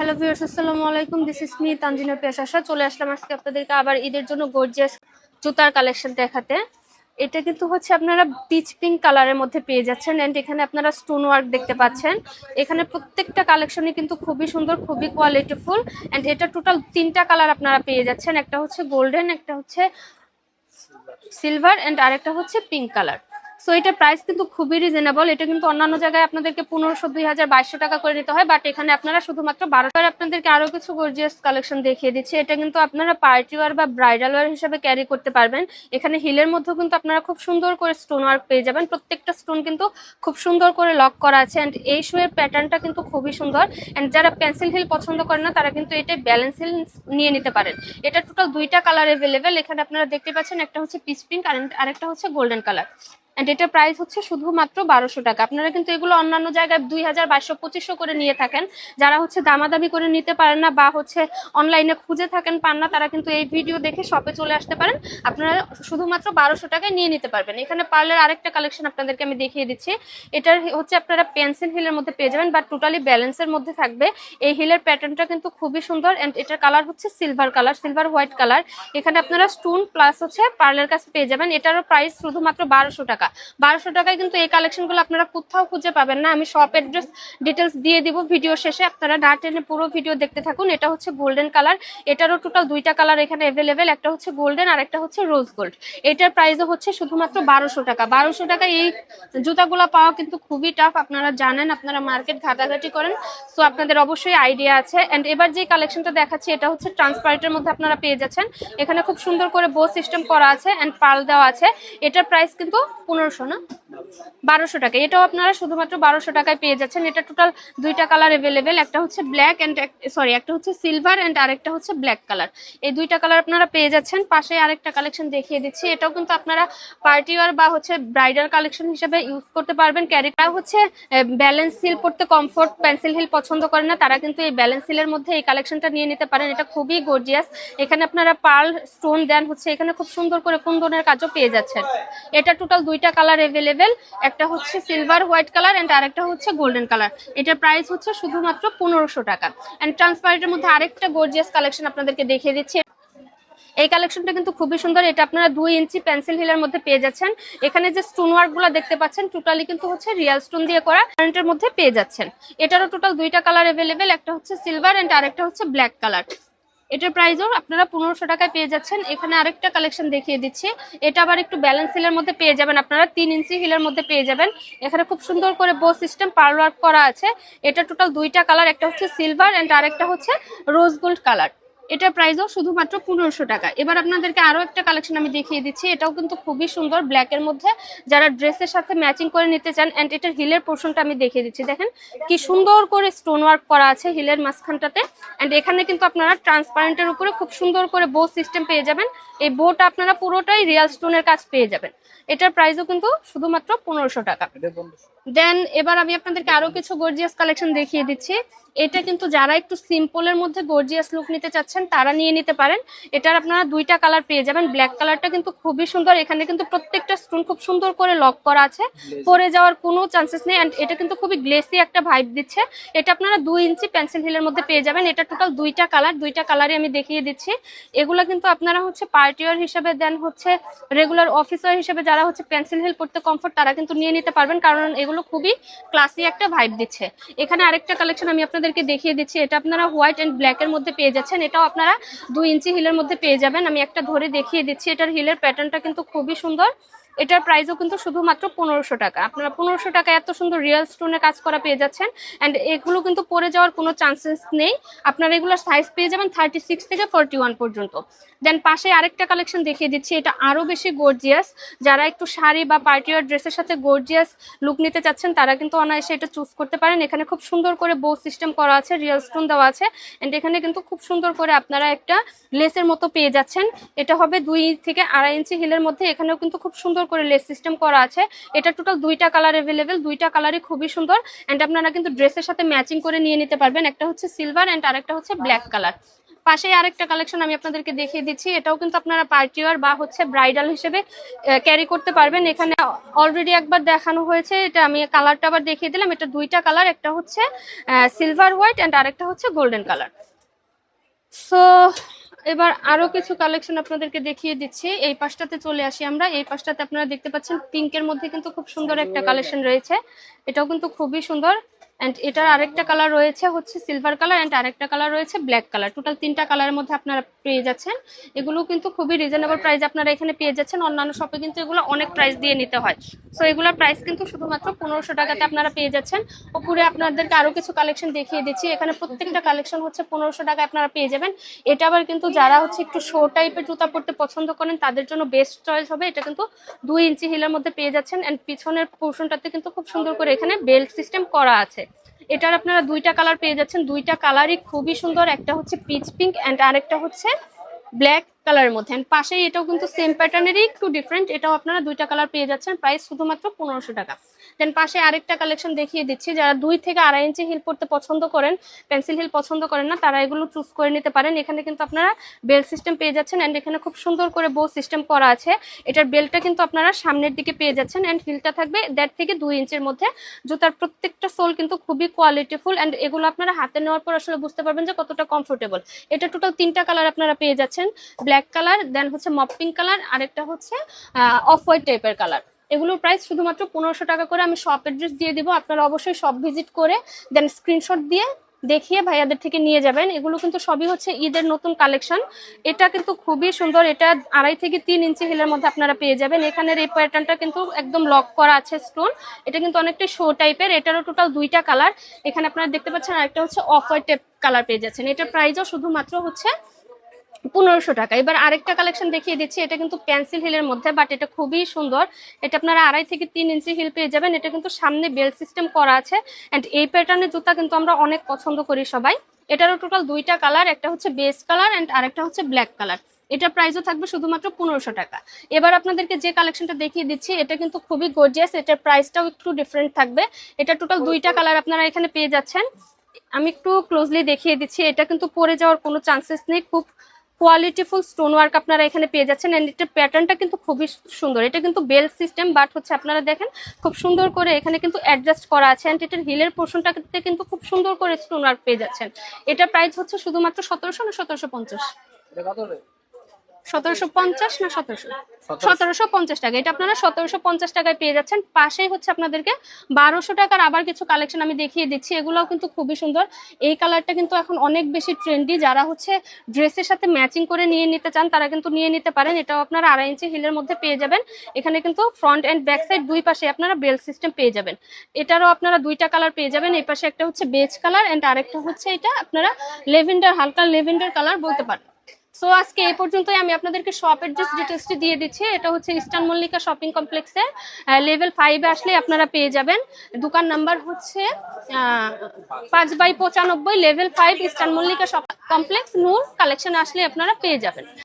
Hello viewers, আসসালামু আলাইকুম। This is me Tanjina পেশাশা। চলে আসলাম আজকে আপনাদেরকে আবার ঈদের জন্য গর্জিয়াস জুতার কালেকশন দেখাতে। এটা কিন্তু হচ্ছে আপনারা পিচ পিঙ্ক কালারের মধ্যে পেয়ে যাচ্ছেন এন্ড এখানে আপনারা স্টোন ওয়ার্ক দেখতে পাচ্ছেন। এখানে প্রত্যেকটা কালেকশনই কিন্তু খুবই সুন্দর, খুবই কোয়ালিটিফুল এন্ড এটা টোটাল তিনটা কালার আপনারা পেয়ে যাচ্ছেন। একটা হচ্ছে গোল্ডেন, একটা হচ্ছে সিলভার এন্ড আরেকটা হচ্ছে পিঙ্ক কালার। সো এটার প্রাইস কিন্তু খুবই রিজনেবল। এটা কিন্তু অন্যান্য জায়গায় আপনাদেরকে 1500, 2000, 2200 টাকা করে নিতে হয়, বাট এখানে আপনারা শুধুমাত্র 1200। আপনাদেরকে আরো কিছু গর্জিয়াস কালেকশন দেখিয়ে দিচ্ছি। এটা কিন্তু আপনারা পার্টি ওয়ার বা ব্রাইডাল ওয়ার হিসেবে ক্যারি করতে পারবেন। এখানে হিলের মধ্যেও কিন্তু আপনারা খুব সুন্দর করে স্টোন ওয়ার্ক পেয়ে যাবেন। প্রত্যেকটা স্টোন কিন্তু খুব সুন্দর করে লক করা আছে এন্ড এই শু এর প্যাটার্নটা কিন্তু খুবই সুন্দর। এন্ড যারা পেন্সিল হিল পছন্দ করেন না তারা কিন্তু এটা ব্যালেন্স হিল নিয়ে নিতে পারেন। এটা টোটাল দুইটা কালার অ্যাভেলেবেল। এখানে আপনারা দেখতে পাচ্ছেন একটা হচ্ছে পিচ পিঙ্ক আর আরেকটা হচ্ছে গোল্ডেন কালার। এন্ড এটার প্রাইস হচ্ছে শুধুমাত্র 1200 টাকা। আপনারা কিন্তু এগুলো অন্যান্য জায়গায় 2000, 2200, 2500 করে নিয়ে থাকেন। যারা হচ্ছে দামাদামি করে নিতে পারেন না বা হচ্ছে অনলাইনে খুঁজে থাকেন পান না, তারা কিন্তু এই ভিডিও দেখে শপে চলে আসতে পারেন। আপনারা শুধুমাত্র 1200 টাকায় নিয়ে নিতে পারবেন। এখানে পার্লের আরেকটা কালেকশন আপনাদেরকে আমি দেখিয়ে দিচ্ছি। এটার হচ্ছে আপনারা পেন্সিল হিলের মধ্যে পেয়ে যাবেন, বাট টোটালি ব্যালেন্সের মধ্যে থাকবে। এই হিলের প্যাটার্নটা কিন্তু খুবই সুন্দর এন্ড এটার কালার হচ্ছে silver colour, silver white colour. এখানে আপনারা স্টোন প্লাস হচ্ছে পার্লের কাছে পেয়ে যাবেন। এটারও প্রাইস শুধুমাত্র 1200 টাকা। 1200 টাকায় কিন্তু এই কালেকশনগুলো আপনারা কোথাও খুঁজে পাবেন না। আমি শপ অ্যাড্রেস ডিটেলস দিয়ে দিব ভিডিও শেষে, আপনারা না টেনে পুরো ভিডিও দেখতে থাকুন। এটা হচ্ছে গোল্ডেন কালার। এটারও টোটাল দুইটা কালার এখানে অ্যাভেলেবেল, একটা হচ্ছে গোল্ডেন আর একটা হচ্ছে রোজ গোল্ড। এটার প্রাইসও হচ্ছে শুধুমাত্র 1200 টাকা। 1200 টাকায় এই জুতাগুলো পাওয়া কিন্তু খুবই টাফ, আপনারা জানেন, আপনারা মার্কেট ঘাটাঘাটি করেন, সো আপনাদের অবশ্যই আইডিয়া আছে। এন্ড এবার যে কালেকশনটা দেখাচ্ছি এটা হচ্ছে ট্রান্সপারেন্টের মধ্যে আপনারা পেয়ে যাচ্ছেন। এখানে খুব সুন্দর করে বো সিস্টেম করা আছে এন্ড পার্ল দেওয়া আছে। এটার প্রাইস কিন্তু 1500 না, 1200 টাকা। এটাও আপনারা শুধুমাত্র 1200 টাকায় পেয়ে যাচ্ছেন। এটা টোটাল দুইটা কালার অ্যাভেলেবেল, একটা হচ্ছে ব্ল্যাক এন্ড একটা হচ্ছে সিলভার এন্ড আরেকটা হচ্ছে ব্ল্যাক কালার। এই দুইটা কালার আপনারা পেয়ে যাচ্ছেন। পাশে আরেকটা কালেকশন দেখিয়ে দিচ্ছি। এটাও কিন্তু আপনারা পার্টি ওয়ার বা হচ্ছে ব্রাইডাল কালেকশন হিসেবে ইউজ করতে পারবেন। ক্যারিটা হচ্ছে ব্যালেন্স হিল পড়তে কমফোর্ট, পেন্সিল হিল পছন্দ করেন না তারা কিন্তু এই ব্যালেন্স হিলের মধ্যে এই কালেকশনটা নিয়ে নিতে পারেন। এটা খুবই গর্জিয়াস। এখানে আপনারা পার্ল স্টোন দেন হচ্ছে, এখানে খুব সুন্দর করে কুন্দনের কাজও পেয়ে যাচ্ছেন। এটা টোটাল দুইটা কালার অ্যাভেলেবেল, একটা হচ্ছে সিলভার হোয়াইট কালার এন্ড আরেকটা হচ্ছে গোল্ডেন কালার। এটার প্রাইস হচ্ছে শুধুমাত্র 1500 টাকা। এন্ড ট্রান্সপারেন্টের মধ্যে আরেকটা গর্জিয়াস কালেকশন আপনাদেরকে দেখিয়ে দিচ্ছি। এই কালেকশনটা কিন্তু খুবই সুন্দর। এটা আপনারা 2 ইঞ্চি পেন্সিল হিলের মধ্যে পেয়ে যাচ্ছেন। এখানে যে স্টোন ওয়ার্ক গুলো দেখতে পাচ্ছেন টোটালি কিন্তু হচ্ছে রিয়েল স্টোন দিয়ে করা, প্যান্টের মধ্যে পেয়ে যাচ্ছেন। এটারও টোটাল দুইটা কালার অ্যাভেলেবেল, একটা হচ্ছে সিলভার এন্ড আরেকটা হচ্ছে ব্ল্যাক কালার। এটার প্রাইসও আপনারা 1500 টাকায় পেয়ে যাচ্ছেন। এখানে আরেকটা কালেকশন দেখিয়ে দিচ্ছি। এটা আবার একটু ব্যালেন্স হিলের মধ্যে পেয়ে যাবেন, আপনারা 3 ইঞ্চি হিলের মধ্যে পেয়ে যাবেন। এখানে খুব সুন্দর করে বো সিস্টেম পার্ল ওয়ার্ক করা আছে। এটা টোটাল দুইটা কালার, একটা হচ্ছে সিলভার এন্ড আরেকটা হচ্ছে রোজ গোল্ড কালার। এটার প্রাইসও শুধুমাত্র 1500 টাকা। এবার আপনাদেরকে আরো একটা কালেকশন আমি দেখিয়ে দিচ্ছি। এটাও কিন্তু খুবই সুন্দর, ব্ল্যাক এর মধ্যে, যারা ড্রেসের সাথে ম্যাচিং করে নিতে চান। এন্ড এটার হিলের পোর্শনটা আমি দেখিয়ে দিচ্ছি। দেখেন কি সুন্দর করে স্টোন ওয়ার্ক করা আছে হিলের মাঝখানটাতে। এন্ড এখানে কিন্তু আপনারা ট্রান্সপারেন্টের উপরে খুব সুন্দর করে বো সিস্টেম পেয়ে যাবেন। এই বোটা আপনারা পুরোটাই রিয়েল স্টোনের কাজ পেয়ে যাবেন। এটার প্রাইসও কিন্তু শুধুমাত্র 1500 টাকা। দেন এবার আমি আপনাদেরকে আরো কিছু গর্জিয়াস কালেকশন দেখিয়ে দিচ্ছি। এটা কিন্তু যারা একটু সিম্পলের মধ্যে গর্জিয়াস লুক নিতে চাচ্ছেন তারা নিয়ে নিতে পারেন। এটার আপনারা দুইটা কালার পেয়ে যাবেন। ব্ল্যাক কালারটা কিন্তু খুবই সুন্দর। এখানে কিন্তু প্রত্যেকটা স্টোন খুব সুন্দর করে লক করা আছে, পরে যাওয়ার কোনো চান্সেস নেই। এন্ড এটা কিন্তু খুবই গ্লেসি একটা ভাইব দিচ্ছে। এটা আপনারা 2 ইঞ্চি পেন্সিল হিলের মধ্যে পেয়ে যাবেন। এটা টোটাল দুইটা কালার, দুইটা কালারই আমি দেখিয়ে দিচ্ছি। এগুলো কিন্তু আপনারা হচ্ছে পার্টি ওয়ার হিসেবে দেন হচ্ছে রেগুলার অফিস ওয়ার হিসেবে যারা হচ্ছে পেন্সিল হিল পড়তে কমফোর্ট তারা কিন্তু নিয়ে নিতে পারবেন, কারণ এগুলো খুবই ক্লাসি একটা ভাইব দিচ্ছে। এখানে আরেকটা কালেকশন আমি আপনাদেরকে দেখিয়ে দিচ্ছি। এটা আপনারা হোয়াইট এন্ড ব্ল্যাক এর মধ্যে পেয়ে যাচ্ছেন। এটাও আপনারা 2 ইঞ্চি হিলের মধ্যে পেয়ে যাবেন। আমি একটা ধরে দেখিয়ে দিচ্ছি। এটার হিলের প্যাটার্নটা কিন্তু খুবই সুন্দর। এটার প্রাইসও কিন্তু শুধুমাত্র 1500 টাকা। আপনারা 1500 টাকা এত সুন্দর রিয়েল স্টোনের কাজ করা পেয়ে যাচ্ছেন। এন্ড এগুলো কিন্তু পরে যাওয়ার কোনো চান্সেস নেই। আপনারা এগুলোর সাইজ পেয়ে যাবেন 36 থেকে 41 পর্যন্ত। দেন পাশে আরেকটা কালেকশন দেখিয়ে দিচ্ছি। এটা আরো বেশি গর্জিয়াস। যারা একটু শাড়ি বা পার্টি ওয়ার ড্রেসের সাথে গর্জিয়াস লুক নিতে চাচ্ছেন তারা কিন্তু অনায়াসে এটা চুজ করতে পারেন। এখানে খুব সুন্দর করে বো সিস্টেম করা আছে, রিয়েল স্টোন দেওয়া আছে। এন্ড এখানে কিন্তু খুব সুন্দর করে আপনারা একটা লেসের মতো পেয়ে যাচ্ছেন। এটা হবে 2 থেকে 2.5 ইঞ্চি হিলের মধ্যে। এখানেও কিন্তু খুব সুন্দর করে লেস সিস্টেম করা আছে। এটা টোটাল দুইটা কালার অ্যাভেলেবেল, দুইটা কালারই খুবই সুন্দর। এন্ড আপনারা কিন্তু ড্রেসের সাথে ম্যাচিং করে নিয়ে নিতে পারবেন। একটা হচ্ছে সিলভার এন্ড আরেকটা হচ্ছে ব্ল্যাক কালার। পাশে আরেকটা কালেকশন আমি আপনাদেরকে দেখিয়ে দিচ্ছি, এটাও কিন্তু আপনারা পার্টি ওয়্যার বা হচ্ছে ব্রাইডাল হিসেবে ক্যারি করতে পারবেন। এখানে অলরেডি একবার দেখানো হয়েছে, এটা আমি কালারটা আবার দেখিয়ে দিলাম। এটা দুইটা কালার, একটা হচ্ছে সিলভার হোয়াইট অ্যান্ড আরেকটা হচ্ছে গোল্ডেন কালার। সো এবার আরো কিছু কালেকশন আপনাদেরকে দেখিয়ে দিচ্ছি। এই পাশটাতে চলে আসি আমরা। এই পাশটাতে আপনারা দেখতে পাচ্ছেন পিঙ্কের মধ্যে কিন্তু খুব সুন্দর একটা কালেকশন রয়েছে, এটাও কিন্তু খুবই সুন্দর। এন্ড এটার আরেকটা কালার রয়েছে হচ্ছে সিলভার কালার এন্ড আরেকটা কালার রয়েছে ব্ল্যাক কালার। টোটাল 3টা কালারের মধ্যে আপনারা পেয়ে যাচ্ছেন। এগুলো কিন্তু খুবই রিজনেবল প্রাইস আপনারা এখানে পেয়ে যাচ্ছেন। অন্যান্য শপে কিন্তু এগুলো অনেক প্রাইস দিয়ে নিতে হয়। সো এগুলোর প্রাইস কিন্তু শুধুমাত্র 1500 টাকাতে আপনারা পেয়ে যাচ্ছেন। উপরে আপনাদেরকে আরো কিছু কালেকশন দেখিয়ে দিচ্ছি। এখানে প্রত্যেকটা কালেকশন হচ্ছে 1500 টাকায় আপনারা পেয়ে যাবেন। এটা আবার কিন্তু যারা হচ্ছে একটু শো টাইপের জুতা পরতে পছন্দ করেন তাদের জন্য বেস্ট চয়েস হবে। এটা কিন্তু 2 ইঞ্চি হিলের মধ্যে পেয়ে যাচ্ছেন এন্ড পিছনের পোর্শনটাতে কিন্তু খুব সুন্দর করে এখানে বেল্ট সিস্টেম করা আছে। এটার আপনারা দুইটা কালার পেয়ে যাচ্ছেন, দুইটা কালারই খুবই সুন্দর। একটা হচ্ছে পিচ পিঙ্ক এন্ড আরেকটা হচ্ছে ব্ল্যাক কালারের মধ্যে। এন্ড পাশেই এটাও কিন্তু সেম প্যাটার্নেরই একটু ডিফারেন্ট, এটাও আপনারা দুইটা কালার পেয়ে যাচ্ছেন। প্রাইস শুধুমাত্র 1500 টাকা। দেন পাশে আরেকটা কালেকশন দেখিয়ে দিচ্ছি। যারা 2 থেকে 2.5 ইঞ্চি হিল পরতে পছন্দ করেন, পেন্সিল হিল পছন্দ করেন না, তারা এগুলো চুজ করে নিতে পারেন। এখানে কিন্তু আপনারা বেল্ট সিস্টেম পেয়ে যাচ্ছেন এন্ড এখানে খুব সুন্দর করে বো সিস্টেম করা আছে। এটার বেল্টটা কিন্তু আপনারা সামনের দিকে পেয়ে যাচ্ছেন এন্ড হিলটা থাকবে 1.5 থেকে 2 ইঞ্চির মধ্যে। জুতার প্রত্যেকটা সোল কিন্তু খুবই কোয়ালিটিফুল এন্ড এগুলো আপনারা হাতে নেওয়ার পর আসলে বুঝতে পারবেন যে কতটা কমফোর্টেবল। এটা টোটাল 3টা কালার আপনারা পেয়ে যাচ্ছেন, ব্ল্যাক কালার, দেন হচ্ছে মপ পিঙ্ক কালার, আরেকটা হচ্ছে অফ হোয়াইট টাইপের কালার। এগুলোর প্রাইস শুধুমাত্র 1500 টাকা করে। আমি শপ অ্যাড্রেস দিয়ে দিব, আপনারা অবশ্যই শপ ভিজিট করে দেন স্ক্রিনশট দিয়ে দেখিয়ে ভাইয়াদের থেকে নিয়ে যাবেন। এগুলো কিন্তু সবই হচ্ছে ঈদের নতুন কালেকশন। এটা কিন্তু খুবই সুন্দর, এটা 2.5 থেকে 3 ইঞ্চি হিলের মধ্যে আপনারা পেয়ে যাবেন। এখানের এই প্যাটার্নটা কিন্তু একদম লক করা আছে স্টোন, এটা কিন্তু অনেকটা শো টাইপের। এটারও টোটাল 2টা কালার এখানে আপনারা দেখতে পাচ্ছেন, আরেকটা হচ্ছে অফ হোয়াইট টাইপ কালার পেয়ে যাচ্ছেন। এটার প্রাইসও শুধুমাত্র হচ্ছে 1500 টাকা। এবার আরেকটা কালেকশন দেখিয়ে দিচ্ছি, এটা কিন্তু পেন্সিল হিলের মধ্যে, বাট এটা খুবই সুন্দর। এটা আপনারা 2.5 থেকে 3 ইঞ্চি হিল পেয়ে যাবেন। এটা কিন্তু সামনে বেল্ট সিস্টেম করা আছে এন্ড এই প্যাটার্নের জুতা কিন্তু আমরা অনেক পছন্দ করি সবাই। এটারও টোটাল 2টা কালার, একটা হচ্ছে বেস কালার এন্ড আরেকটা হচ্ছে ব্ল্যাক কালার। এটা প্রাইসও থাকবে শুধুমাত্র 1500 টাকা। এবার আপনাদেরকে যে কালেকশনটা দেখিয়ে দিচ্ছি এটা কিন্তু খুবই গর্জিয়াস, এটার প্রাইসটাও একটু ডিফারেন্ট থাকবে। এটা টোটাল 2টা কালার আপনারা এখানে পেয়ে যাচ্ছেন। আমি একটু ক্লোজলি দেখিয়ে দিচ্ছি, এটা কিন্তু পরে যাওয়ার কোনো চান্সেস নেই। খুব কোয়ালিটিফুল স্টোন ওয়ার্ক আপনারা এখানে পেয়ে যাচ্ছেন এন্ড এটার প্যাটার্নটা কিন্তু খুবই সুন্দর। এটা কিন্তু বেল্ট সিস্টেম, বাট হচ্ছে আপনারা দেখেন খুব সুন্দর করে এখানে কিন্তু অ্যাডজাস্ট করা আছে এন্ড এটার হিলের পোর্শনটাতে কিন্তু খুব সুন্দর করে স্টোন ওয়ার্ক পেয়ে যাচ্ছেন। এটা প্রাইস হচ্ছে শুধুমাত্র 1700 না 1750? 1750 না 1700? 1750 টাকা। এটা আপনারা 1750 টাকায় পেয়ে যাচ্ছেন। পাশেই হচ্ছে আপনাদেরকে 1200 টাকার আবার কিছু কালেকশন আমি দেখিয়ে দিচ্ছি। এগুলোও কিন্তু খুবই সুন্দর। এই কালারটা কিন্তু এখন অনেক বেশি ট্রেন্ডি, যারা হচ্ছে ড্রেসের সাথে ম্যাচিং করে নিয়ে নিতে চান তারা কিন্তু নিয়ে নিতে পারেন। এটাও আপনারা 2.5 ইঞ্চি হিলের মধ্যে পেয়ে যাবেন। এখানে কিন্তু ফ্রন্ট এন্ড ব্যাক সাইড দুই পাশে আপনারা বেল্ট সিস্টেম পেয়ে যাবেন। এটারও আপনারা 2টা কালার পেয়ে যাবেন। এই পাশে একটা হচ্ছে বেজ কালার এন্ড আরেকটা হচ্ছে এটা আপনারা লেভেন্ডার, হালকা লেভেন্ডার কালার বলতে পারেন। সো আজকে এই পর্যন্তই। আমি আপনাদেরকে শপ অ্যাড্রেস ডিটেলসটি দিয়ে দিচ্ছি। এটা হচ্ছে ইস্টার্ন মল্লিকা শপিং কমপ্লেক্সে লেভেল 5 এ আসলে আপনারা পেয়ে যাবেন। দোকান নাম্বার হচ্ছে 5/95, level 5, eastern Mallika shopping complex, Noor collection আসলে আপনারা পেয়ে যাবেন।